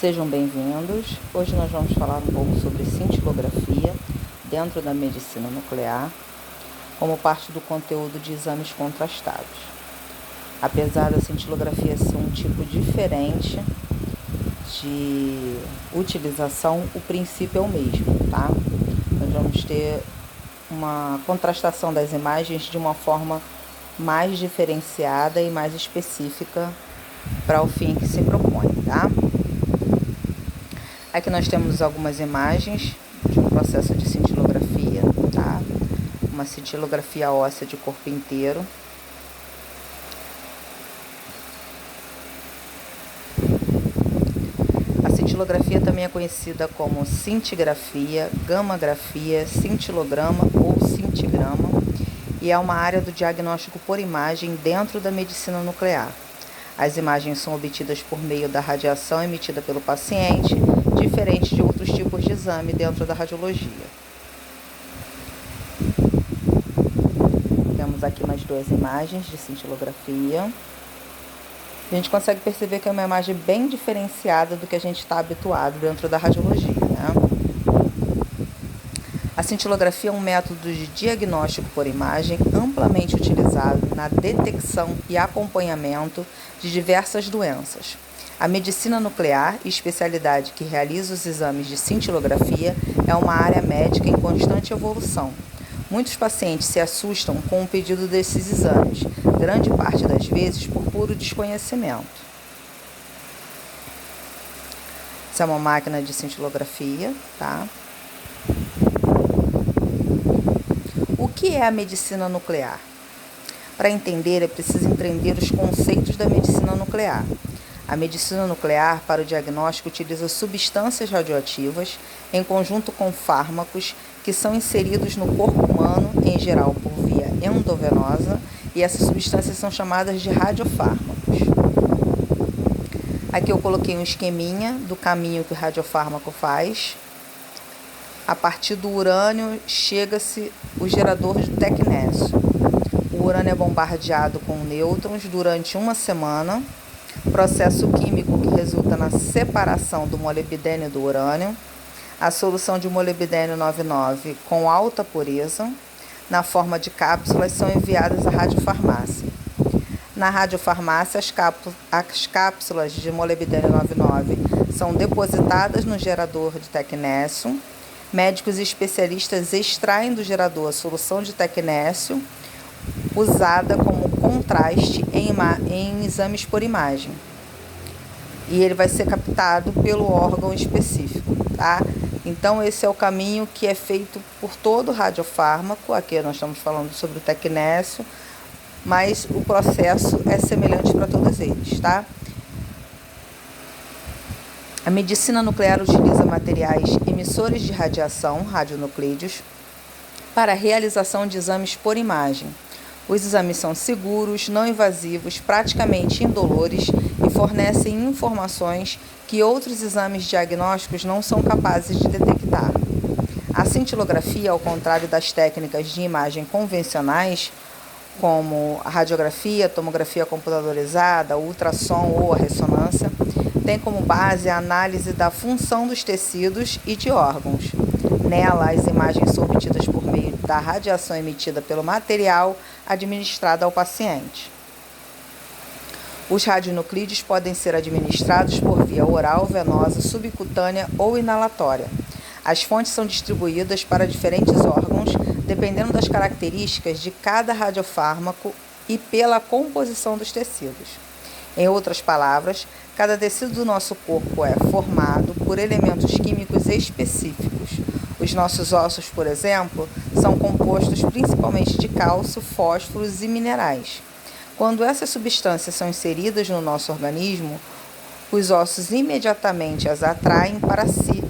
Sejam bem-vindos. Hoje nós vamos falar um pouco sobre cintilografia dentro da medicina nuclear, como parte do conteúdo de exames contrastados. Apesar da cintilografia ser um tipo diferente de utilização, o princípio é o mesmo, tá? Nós vamos ter uma contrastação das imagens de uma forma mais diferenciada e mais específica para o fim que se propõe, tá? Aqui nós temos algumas imagens de um processo de cintilografia, tá? Uma cintilografia óssea de corpo inteiro. A cintilografia também é conhecida como cintigrafia, gammagrafia, cintilograma ou cintigrama e é uma área do diagnóstico por imagem dentro da medicina nuclear. As imagens são obtidas por meio da radiação emitida pelo paciente, diferente de outros tipos de exame dentro da radiologia. Temos aqui mais duas imagens de cintilografia. A gente consegue perceber que é uma imagem bem diferenciada do que a gente está habituado dentro da radiologia, né? A cintilografia é um método de diagnóstico por imagem amplamente utilizado na detecção e acompanhamento de diversas doenças. A medicina nuclear, especialidade que realiza os exames de cintilografia, é uma área médica em constante evolução. Muitos pacientes se assustam com o pedido desses exames, grande parte das vezes por puro desconhecimento. Essa é uma máquina de cintilografia, tá? O que é a medicina nuclear? Para entender, é preciso entender os conceitos da medicina nuclear. A medicina nuclear, para o diagnóstico, utiliza substâncias radioativas em conjunto com fármacos que são inseridos no corpo humano, em geral por via endovenosa, e essas substâncias são chamadas de radiofármacos. Aqui eu coloquei um esqueminha do caminho que o radiofármaco faz. A partir do urânio chega-se o gerador de tecnésio. O urânio é bombardeado com nêutrons durante uma semana, processo químico que resulta na separação do molibdênio do urânio, a solução de molibdênio 99 com alta pureza, na forma de cápsulas, são enviadas à radiofarmácia. Na radiofarmácia, as cápsulas de molibdênio 99 são depositadas no gerador de tecnésio. Médicos e especialistas extraem do gerador a solução de tecnésio usada como contraste em exames por imagem. E ele vai ser captado pelo órgão específico, tá? Então, esse é o caminho que é feito por todo radiofármaco. Aqui nós estamos falando sobre o tecnésio, mas o processo é semelhante para todos eles, tá? A medicina nuclear utiliza materiais emissores de radiação, radionuclídeos, para a realização de exames por imagem. Os exames são seguros, não invasivos, praticamente indolores e fornecem informações que outros exames diagnósticos não são capazes de detectar. A cintilografia, ao contrário das técnicas de imagem convencionais, como a radiografia, a tomografia computadorizada, o ultrassom ou a ressonância, tem como base a análise da função dos tecidos e de órgãos. Nela, as imagens são obtidas por meio da radiação emitida pelo material administrado ao paciente. Os radionuclídeos podem ser administrados por via oral, venosa, subcutânea ou inalatória. As fontes são distribuídas para diferentes órgãos, dependendo das características de cada radiofármaco e pela composição dos tecidos. Em outras palavras, cada tecido do nosso corpo é formado por elementos químicos específicos. Os nossos ossos, por exemplo, são compostos principalmente de cálcio, fósforos e minerais. Quando essas substâncias são inseridas no nosso organismo, os ossos imediatamente as atraem para si.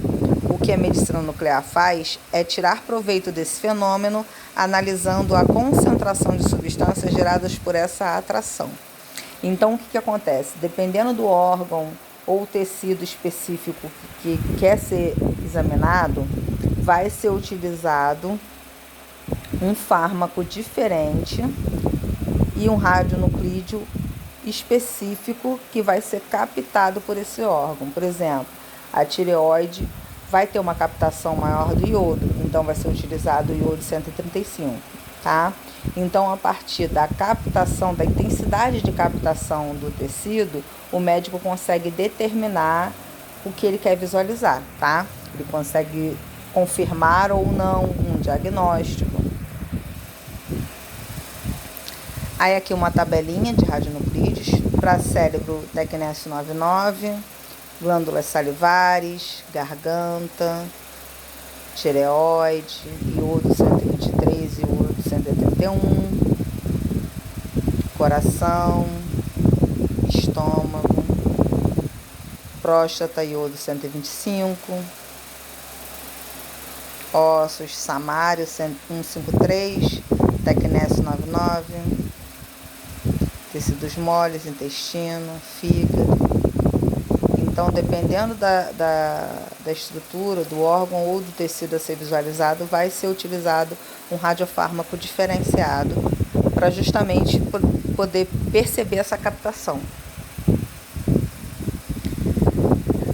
O que a medicina nuclear faz é tirar proveito desse fenômeno, analisando a concentração de substâncias geradas por essa atração. Então, o que acontece? Dependendo do órgão ou tecido específico que quer ser examinado, vai ser utilizado um fármaco diferente e um radionuclídeo específico que vai ser captado por esse órgão. Por exemplo, a tireoide vai ter uma captação maior do iodo, então vai ser utilizado o iodo 135, tá? Então, a partir da captação, da intensidade de captação do tecido, o médico consegue determinar o que ele quer visualizar, tá? Ele consegue confirmar ou não um diagnóstico. Aí aqui uma tabelinha de radionuclídeos para cérebro tecnésio 99, glândulas salivares, garganta, tireoide, iodo 123 e iodo 131, coração, estômago, próstata, iodo 125, ossos, samário 153, tecnésio 99, tecidos moles, intestino, fígado. Então, dependendo da estrutura, do órgão ou do tecido a ser visualizado, vai ser utilizado um radiofármaco diferenciado para justamente poder perceber essa captação.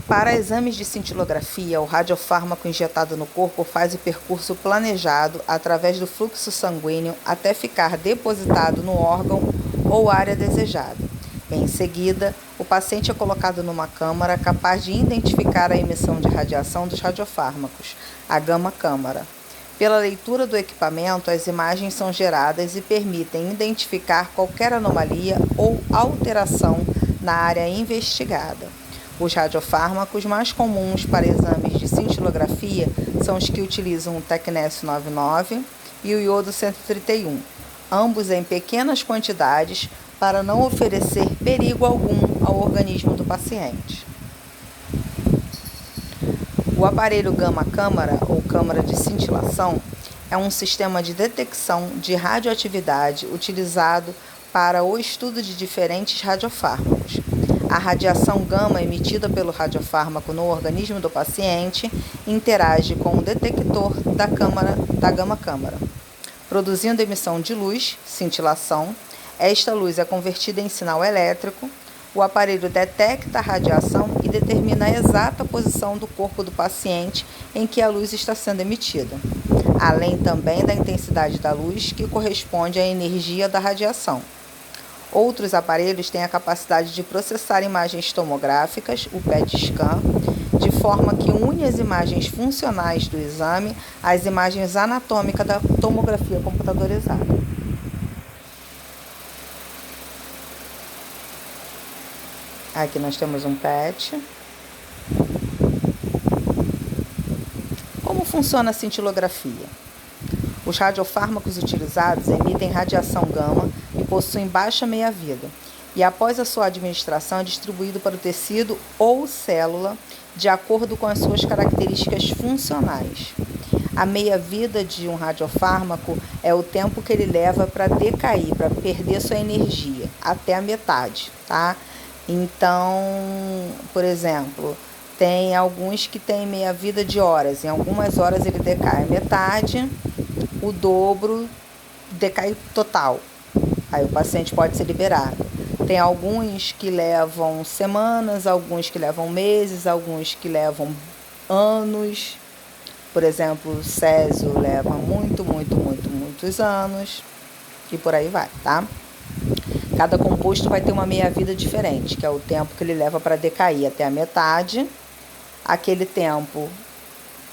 Para exames de cintilografia, o radiofármaco injetado no corpo faz o percurso planejado através do fluxo sanguíneo até ficar depositado no órgão ou área desejada. Em seguida, o paciente é colocado numa câmara capaz de identificar a emissão de radiação dos radiofármacos, a gama-câmara. Pela leitura do equipamento, as imagens são geradas e permitem identificar qualquer anomalia ou alteração na área investigada. Os radiofármacos mais comuns para exames de cintilografia são os que utilizam o tecnésio 99 e o iodo 131, ambos em pequenas quantidades para não oferecer perigo algum ao organismo do paciente. O aparelho gama-câmara, ou câmara de cintilação, é um sistema de detecção de radioatividade utilizado para o estudo de diferentes radiofármacos. A radiação gama emitida pelo radiofármaco no organismo do paciente interage com o detector da gama-câmara, produzindo emissão de luz, cintilação. Esta luz é convertida em sinal elétrico. O aparelho detecta a radiação e determina a exata posição do corpo do paciente em que a luz está sendo emitida, além também da intensidade da luz, que corresponde à energia da radiação. Outros aparelhos têm a capacidade de processar imagens tomográficas, o PET-scan, de forma que une as imagens funcionais do exame às imagens anatômicas da tomografia computadorizada. Aqui nós temos um PET. Como funciona a cintilografia? Os radiofármacos utilizados emitem radiação gama e possuem baixa meia-vida, e após a sua administração é distribuído para o tecido ou célula de acordo com as suas características funcionais. A meia-vida de um radiofármaco é o tempo que ele leva para decair, para perder sua energia, até a metade, tá? Então, por exemplo, tem alguns que têm meia-vida de horas. Em algumas horas ele decai a metade, o dobro decai total. Aí o paciente pode ser liberado. Tem alguns que levam semanas, alguns que levam meses, alguns que levam anos. Por exemplo, o césio leva muitos anos. E por aí vai, tá? Cada composto vai ter uma meia-vida diferente, que é o tempo que ele leva para decair até a metade. Aquele tempo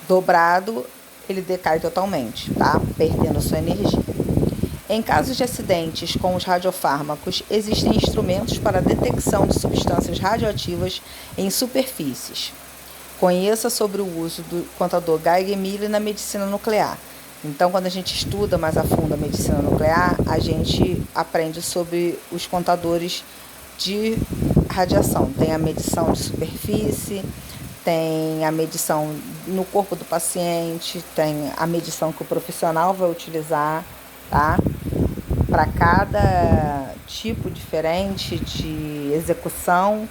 dobrado, ele decai totalmente, tá? Perdendo sua energia. Em casos de acidentes com os radiofármacos, existem instrumentos para a detecção de substâncias radioativas em superfícies. Conheça sobre o uso do contador Geiger-Müller na medicina nuclear. Então, quando a gente estuda mais a fundo a medicina nuclear, a gente aprende sobre os contadores de radiação. Tem a medição de superfície, tem a medição no corpo do paciente, tem a medição que o profissional vai utilizar, tá? Para cada tipo diferente de execução,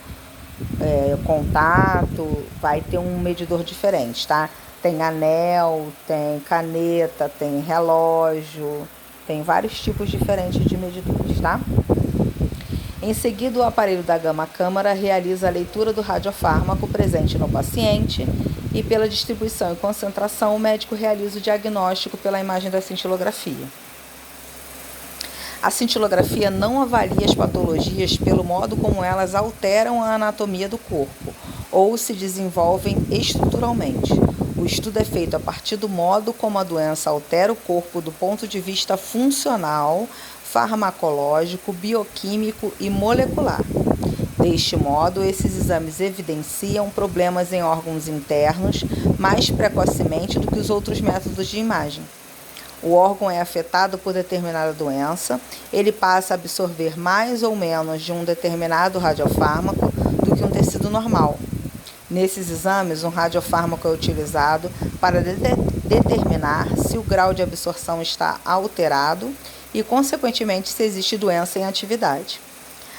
contato, vai ter um medidor diferente, tá? Tem anel, tem caneta, tem relógio, tem vários tipos diferentes de medidores, tá? Em seguida, o aparelho da gama-câmara realiza a leitura do radiofármaco presente no paciente e, pela distribuição e concentração, o médico realiza o diagnóstico pela imagem da cintilografia. A cintilografia não avalia as patologias pelo modo como elas alteram a anatomia do corpo ou se desenvolvem estruturalmente. O estudo é feito a partir do modo como a doença altera o corpo do ponto de vista funcional, farmacológico, bioquímico e molecular. Deste modo, esses exames evidenciam problemas em órgãos internos mais precocemente do que os outros métodos de imagem. O órgão é afetado por determinada doença, ele passa a absorver mais ou menos de um determinado radiofármaco do que um tecido normal. Nesses exames, um radiofármaco é utilizado para determinar se o grau de absorção está alterado e, consequentemente, se existe doença em atividade.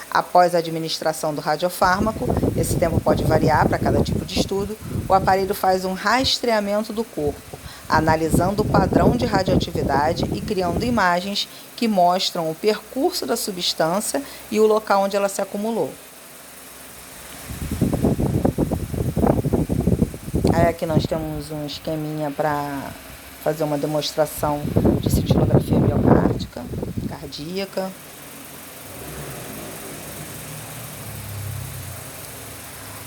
Após a administração do radiofármaco, esse tempo pode variar para cada tipo de estudo, o aparelho faz um rastreamento do corpo, analisando o padrão de radioatividade e criando imagens que mostram o percurso da substância e o local onde ela se acumulou. Aí aqui nós temos um esqueminha para fazer uma demonstração de cintilografia miocárdica, cardíaca.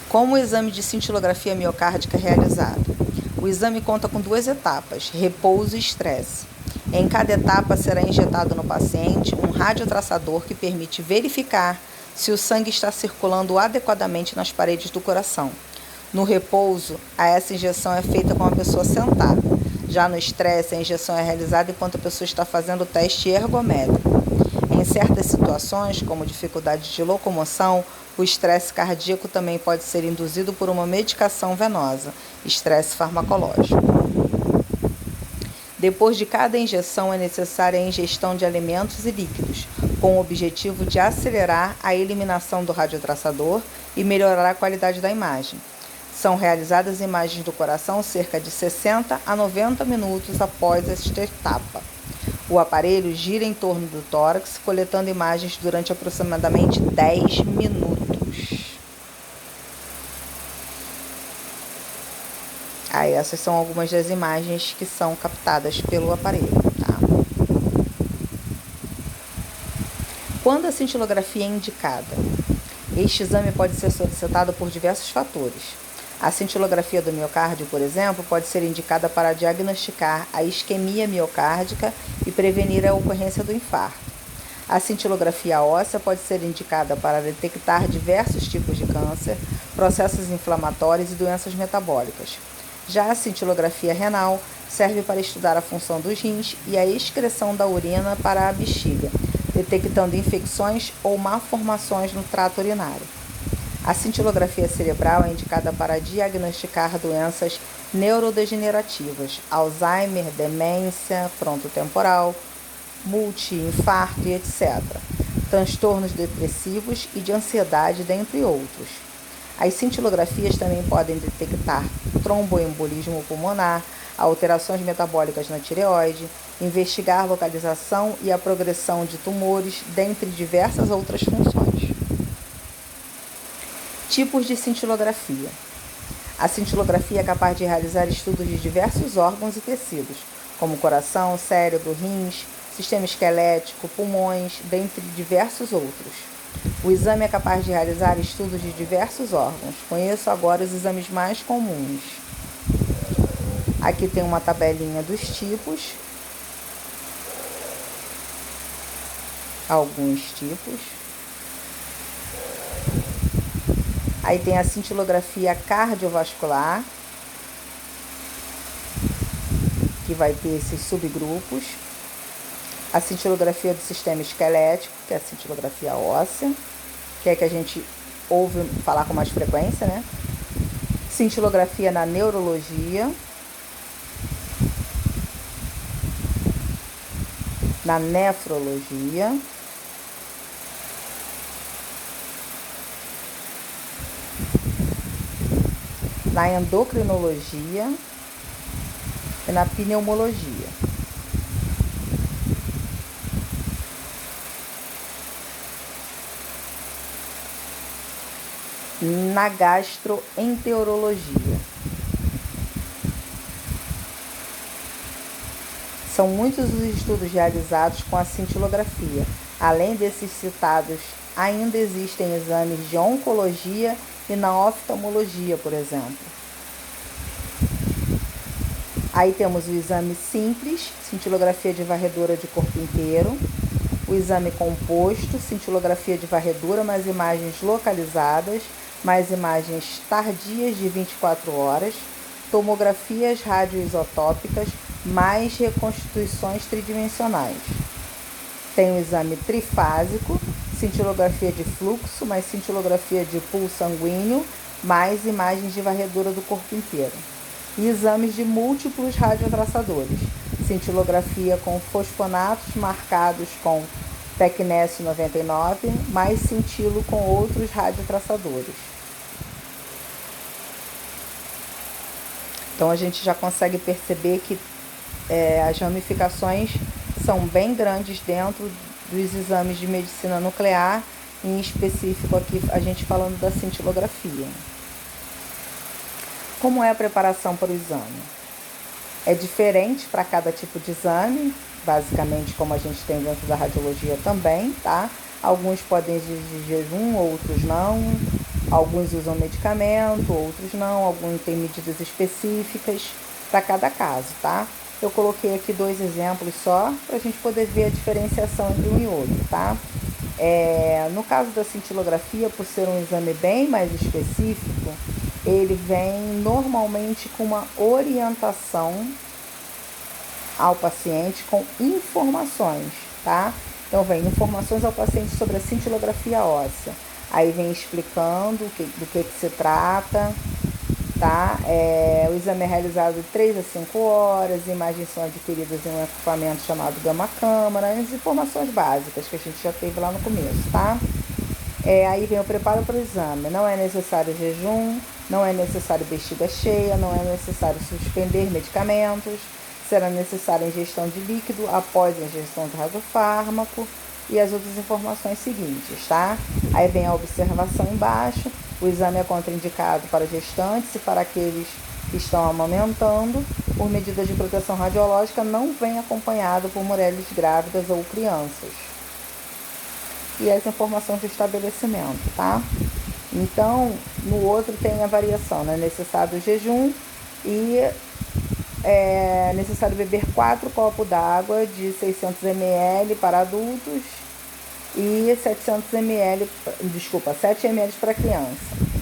Como o exame de cintilografia miocárdica é realizado? O exame conta com 2 etapas, repouso e estresse. Em cada etapa será injetado no paciente um radiotraçador que permite verificar se o sangue está circulando adequadamente nas paredes do coração. No repouso, essa injeção é feita com a pessoa sentada. Já no estresse, a injeção é realizada enquanto a pessoa está fazendo o teste ergométrico. Em certas situações, como dificuldade de locomoção, o estresse cardíaco também pode ser induzido por uma medicação venosa, estresse farmacológico. Depois de cada injeção, é necessária a ingestão de alimentos e líquidos, com o objetivo de acelerar a eliminação do radiotraçador e melhorar a qualidade da imagem. São realizadas imagens do coração cerca de 60 a 90 minutos após esta etapa. O aparelho gira em torno do tórax, coletando imagens durante aproximadamente 10 minutos. Essas são algumas das imagens que são captadas pelo aparelho. Tá? Quando a cintilografia é indicada? Este exame pode ser solicitado por diversos fatores. A cintilografia do miocárdio, por exemplo, pode ser indicada para diagnosticar a isquemia miocárdica e prevenir a ocorrência do infarto. A cintilografia óssea pode ser indicada para detectar diversos tipos de câncer, processos inflamatórios e doenças metabólicas. Já a cintilografia renal serve para estudar a função dos rins e a excreção da urina para a bexiga, detectando infecções ou malformações no trato urinário. A cintilografia cerebral é indicada para diagnosticar doenças neurodegenerativas, Alzheimer, demência frontotemporal, multi-infarto e etc., transtornos depressivos e de ansiedade, dentre outros. As cintilografias também podem detectar tromboembolismo pulmonar, alterações metabólicas na tireoide, investigar a localização e a progressão de tumores, dentre diversas outras funções. Tipos de cintilografia. A cintilografia é capaz de realizar estudos de diversos órgãos e tecidos, como coração, cérebro, rins, sistema esquelético, pulmões, dentre diversos outros. O exame é capaz de realizar estudos de diversos órgãos. Conheço agora os exames mais comuns. Aqui tem uma tabelinha dos tipos. Alguns tipos. Aí tem a cintilografia cardiovascular, que vai ter esses subgrupos. A cintilografia do sistema esquelético, que é a cintilografia óssea, que é a que a gente ouve falar com mais frequência, né? Cintilografia na neurologia, na nefrologia, na endocrinologia e na pneumologia. na gastroenterologia. São muitos os estudos realizados com a cintilografia. Além desses citados, ainda existem exames de oncologia e na oftalmologia, por exemplo. Aí temos o exame simples, cintilografia de varredura de corpo inteiro. O exame composto, cintilografia de varredura, mais imagens localizadas, mais imagens tardias de 24 horas. Tomografias radioisotópicas, mais reconstituições tridimensionais. Tem o exame trifásico, cintilografia de fluxo, mais cintilografia de pulso sanguíneo, mais imagens de varredura do corpo inteiro. E exames de múltiplos radiotraçadores, cintilografia com fosfonatos marcados com tecnésio 99, mais cintilo com outros radiotraçadores. Então a gente já consegue perceber que as ramificações são bem grandes dentro dos exames de medicina nuclear, em específico aqui a gente falando da cintilografia. Como é a preparação para o exame? É diferente para cada tipo de exame, basicamente como a gente tem dentro da radiologia também, tá? Alguns podem exigir jejum, outros não. Alguns usam medicamento, outros não. Alguns têm medidas específicas para cada caso, tá? Eu coloquei aqui 2 exemplos só para a gente poder ver a diferenciação entre um e outro, tá? No caso da cintilografia, por ser um exame bem mais específico, ele vem normalmente com uma orientação ao paciente com informações, tá? Então, vem informações ao paciente sobre a cintilografia óssea. Aí vem explicando do que se trata, tá? O exame é realizado de 3 a 5 horas, imagens são adquiridas em um equipamento chamado gama-câmara, as informações básicas que a gente já teve lá no começo, tá? Aí vem o preparo para o exame. Não é necessário jejum, não é necessário bexiga cheia, não é necessário suspender medicamentos, será necessária ingestão de líquido após a ingestão do radiofármaco e as outras informações seguintes, tá? Aí vem a observação embaixo. O exame é contraindicado para gestantes e para aqueles que estão amamentando. Por medida de proteção radiológica, não vem acompanhado por mulheres grávidas ou crianças. E as informações do estabelecimento, tá? Então, no outro tem a variação, né? Necessário jejum e é necessário beber 4 copos d'água de 600 ml para adultos e 7 ml para criança,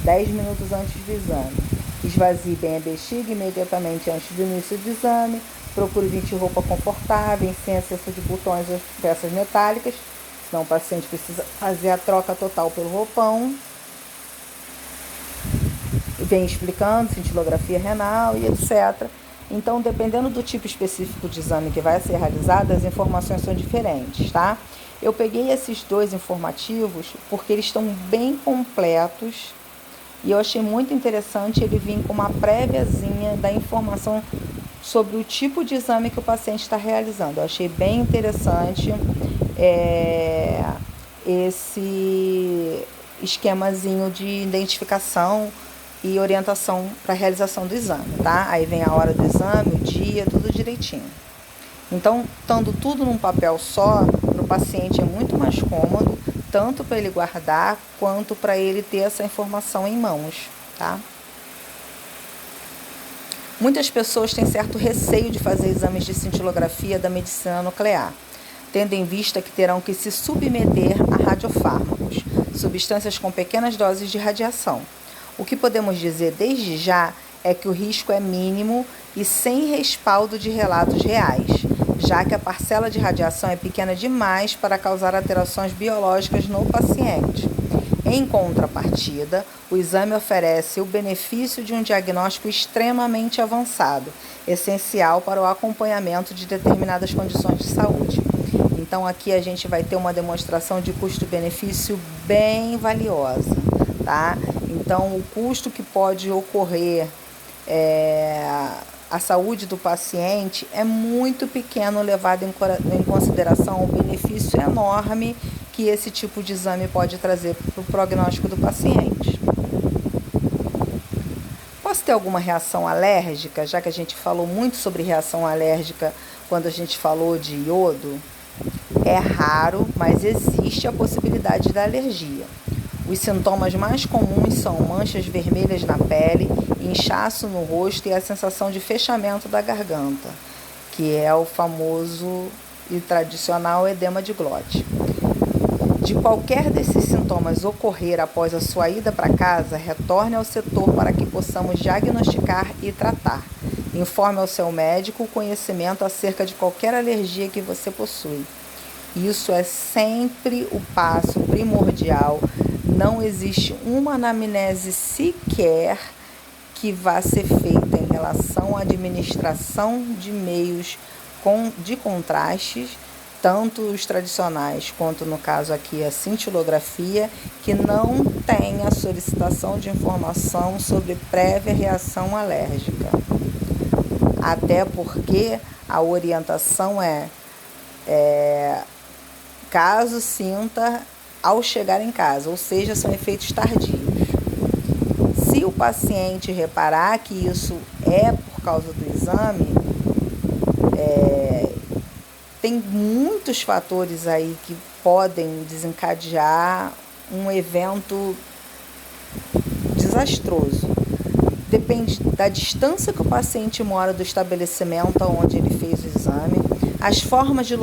10 minutos antes do exame. Esvazie bem a bexiga imediatamente antes do início do exame. Procure vestir roupa confortável, sem excesso de botões ou peças metálicas, senão o paciente precisa fazer a troca total pelo roupão. Vem explicando cintilografia renal e etc. Então, dependendo do tipo específico de exame que vai ser realizado, as informações são diferentes, tá? Eu peguei esses 2 informativos porque eles estão bem completos e eu achei muito interessante ele vir com uma préviazinha da informação sobre o tipo de exame que o paciente está realizando. Eu achei bem interessante esse esquemazinho de identificação e orientação para a realização do exame, tá? Aí vem a hora do exame, o dia, tudo direitinho. Então, estando tudo num papel só, para o paciente é muito mais cômodo, tanto para ele guardar, quanto para ele ter essa informação em mãos, tá? Muitas pessoas têm certo receio de fazer exames de cintilografia da medicina nuclear, tendo em vista que terão que se submeter a radiofármacos, substâncias com pequenas doses de radiação. O que podemos dizer desde já é que o risco é mínimo e sem respaldo de relatos reais, já que a parcela de radiação é pequena demais para causar alterações biológicas no paciente. Em contrapartida, o exame oferece o benefício de um diagnóstico extremamente avançado, essencial para o acompanhamento de determinadas condições de saúde. Então, aqui a gente vai ter uma demonstração de custo-benefício bem valiosa, tá? Então, o custo que pode ocorrer à saúde do paciente é muito pequeno, levado em consideração o benefício enorme que esse tipo de exame pode trazer para o prognóstico do paciente. posso ter alguma reação alérgica, já que a gente falou muito sobre reação alérgica quando a gente falou de iodo? É raro, mas existe a possibilidade da alergia. Os sintomas mais comuns são manchas vermelhas na pele, inchaço no rosto e a sensação de fechamento da garganta, que é o famoso e tradicional edema de glote. De qualquer desses sintomas ocorrer após a sua ida para casa, retorne ao setor para que possamos diagnosticar e tratar. Informe ao seu médico o conhecimento acerca de qualquer alergia que você possui. Isso é sempre o passo primordial. Não existe uma anamnese sequer que vá ser feita em relação à administração de meios de contrastes, tanto os tradicionais quanto, no caso aqui, a cintilografia, que não tem a solicitação de informação sobre prévia reação alérgica. Até porque a orientação é caso sinta ao chegar em casa, ou seja, são efeitos tardios. Se o paciente reparar que isso é por causa do exame, tem muitos fatores aí que podem desencadear um evento desastroso. Depende da distância que o paciente mora do estabelecimento onde ele fez o exame, as formas de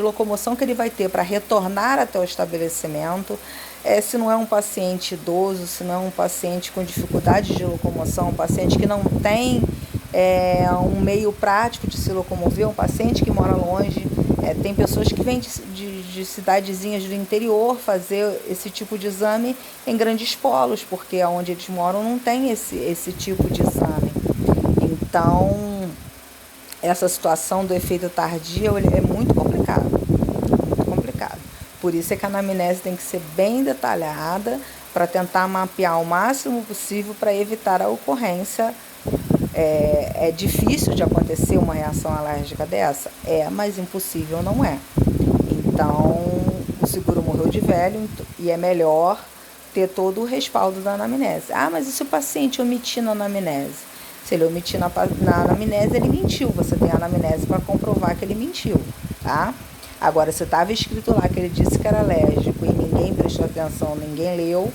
locomoção que ele vai ter para retornar até o estabelecimento, se não é um paciente idoso, se não é um paciente com dificuldade de locomoção, um paciente que não tem um meio prático de se locomover, um paciente que mora longe. Tem pessoas que vêm de cidadezinhas do interior fazer esse tipo de exame em grandes polos, porque onde eles moram não tem esse tipo de exame. Então, essa situação do efeito tardio é muito complicado, muito complicado. Por isso é que a anamnese tem que ser bem detalhada para tentar mapear o máximo possível para evitar a ocorrência. É difícil de acontecer uma reação alérgica dessa? Mas impossível não é. Então, o seguro morreu de velho e é melhor ter todo o respaldo da anamnese. Mas e se o paciente omitir na anamnese? Se ele omitir na anamnese, ele mentiu. Você tem a anamnese para comprovar que ele mentiu, tá? Agora, se estava escrito lá que ele disse que era alérgico e ninguém prestou atenção, ninguém leu,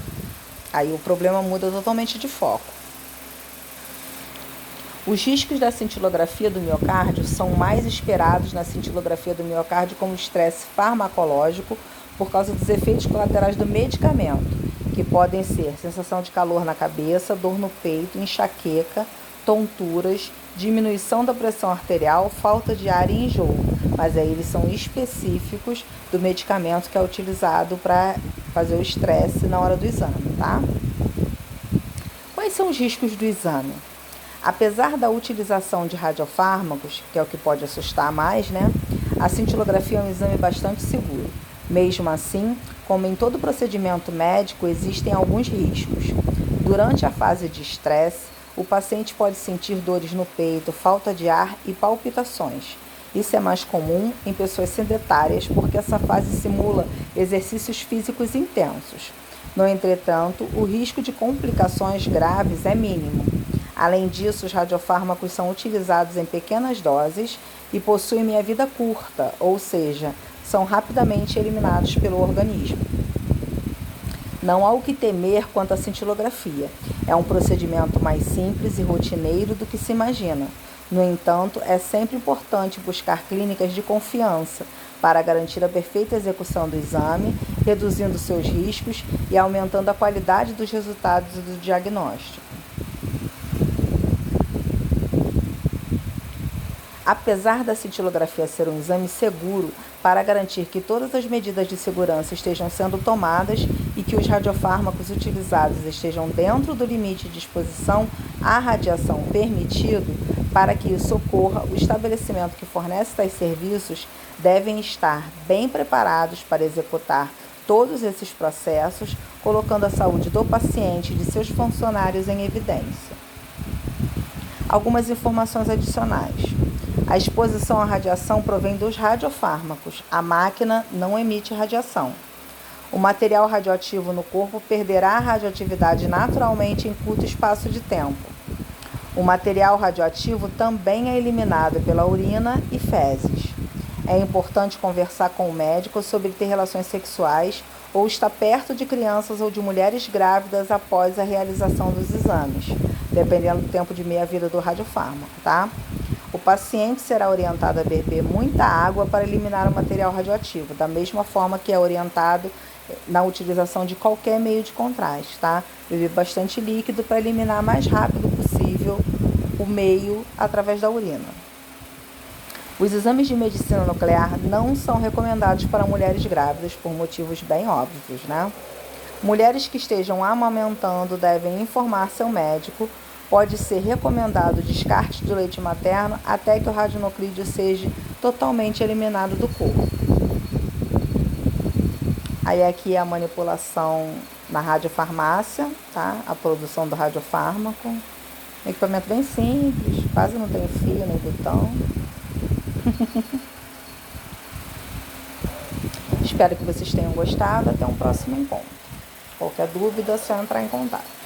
aí o problema muda totalmente de foco. Os riscos da cintilografia do miocárdio são mais esperados na cintilografia do miocárdio como estresse farmacológico por causa dos efeitos colaterais do medicamento, que podem ser sensação de calor na cabeça, dor no peito, enxaqueca, tonturas, diminuição da pressão arterial, falta de ar e enjoo. Mas aí eles são específicos do medicamento que é utilizado para fazer o estresse na hora do exame, tá? Quais são os riscos do exame? Apesar da utilização de radiofármacos, que é o que pode assustar mais, a cintilografia é um exame bastante seguro. Mesmo assim, como em todo procedimento médico, existem alguns riscos. Durante a fase de estresse, o paciente pode sentir dores no peito, falta de ar e palpitações. Isso é mais comum em pessoas sedentárias, porque essa fase simula exercícios físicos intensos. No entretanto, o risco de complicações graves é mínimo. Além disso, os radiofármacos são utilizados em pequenas doses e possuem meia-vida curta, ou seja, são rapidamente eliminados pelo organismo. Não há o que temer quanto à cintilografia. É um procedimento mais simples e rotineiro do que se imagina. No entanto, é sempre importante buscar clínicas de confiança para garantir a perfeita execução do exame, reduzindo seus riscos e aumentando a qualidade dos resultados e do diagnóstico. Apesar da cintilografia ser um exame seguro, para garantir que todas as medidas de segurança estejam sendo tomadas e que os radiofármacos utilizados estejam dentro do limite de exposição à radiação permitido, para que isso ocorra, o estabelecimento que fornece tais serviços devem estar bem preparados para executar todos esses processos, colocando a saúde do paciente e de seus funcionários em evidência. Algumas informações adicionais. A exposição à radiação provém dos radiofármacos. A máquina não emite radiação. O material radioativo no corpo perderá a radioatividade naturalmente em curto espaço de tempo. O material radioativo também é eliminado pela urina e fezes. É importante conversar com o médico sobre ter relações sexuais ou estar perto de crianças ou de mulheres grávidas após a realização dos exames, dependendo do tempo de meia-vida do radiofármaco, tá? O paciente será orientado a beber muita água para eliminar o material radioativo, da mesma forma que é orientado na utilização de qualquer meio de contraste, tá? Beber bastante líquido para eliminar mais rápido possível o meio através da urina. Os exames de medicina nuclear não são recomendados para mulheres grávidas por motivos bem óbvios, né? Mulheres que estejam amamentando devem informar seu médico. Pode ser recomendado o descarte do leite materno até que o radionuclídeo seja totalmente eliminado do corpo. Aí aqui é a manipulação na radiofarmácia, tá? A produção do radiofármaco. Equipamento bem simples, quase não tem fio nem botão. Espero que vocês tenham gostado. Até um próximo encontro. Qualquer dúvida é só entrar em contato.